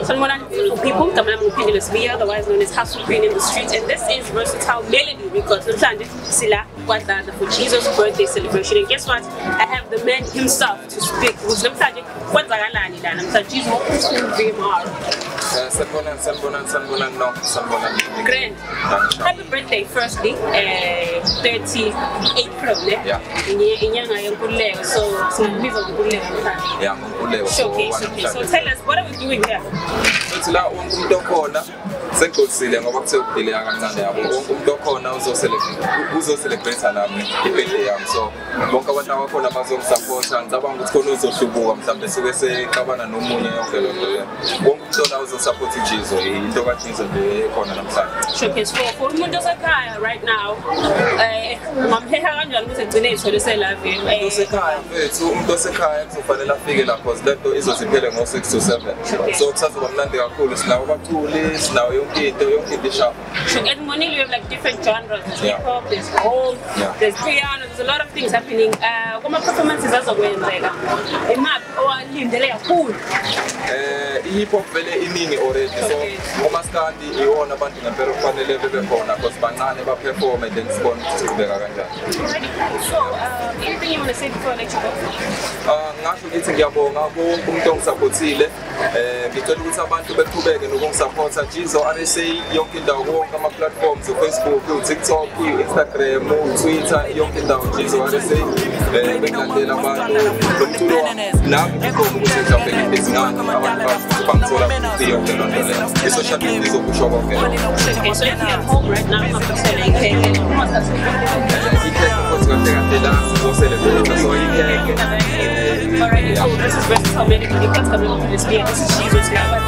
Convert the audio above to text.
Someone for people, I'm Phindile Sibiya, otherwise known as Hustle Queen in the streets, and this is versatile melody because sometimes sila for Jeezoh's birthday celebration. And guess what? I have the man himself to speak. Jeezoh Grand. Happy birthday, firstly, 30 April. Yeah. Showcase. So tell us, what are we doing here? Sengosile ngoba kusephile akancane yabo wonke umuntu okhona uzocelebrate nami ibirthday yami so bonke abantu abakhona bazongisupport ngicabanga ukuthi khona uzohlubuka mhlambe suke seqabana nomunye yonke lo nto le wonke umuntu ozosupport iJeezoh into kaJeezoh le ekhona namhlanje showcase for umuntu osekhaya right now mamheha kanjani ukuthi egcine ithole selive umuntu osekhaya mfethu umuntu osekhaya kuzofanele afike lapho lento izoziphele ngo6 to 7 so kusazoba mnandi kakhulu sinawo abaculi sinawo yonke sharp. At Monil we have like different genres. There's hip hop, there's gold, there's piano, there's a lot of things happening. Kuma performances azokwenzeka. Imap owalindele kakhulu. Hip hop vele iningi already so umaskandi iwona abantu ngempela kufanele bebe khona because bancane ba perform and then sibone ukuthi kubeka kanjani. So anything you want to say before I let you go? Ngasho ukuthi ngiyabonga wonke umuntu ongisupportile ngicela ukuthi abantu beqhubeke nokungisupporta Jeezoh RSA yonke indawo wonke ama platforms Facebook, TikTok, Instagram, Twitter yonke indawo Jeezoh RSA bengilandela abantu nomculo nami ngikho ukuthi ngizabheka izingane abantu bangithola kuthi yonke loo nto le social media izokusho konke. Okay, so if you're at home right now, I'm not selling cake. Alright, cool. This is versatile melody. This is Jeezoh's live.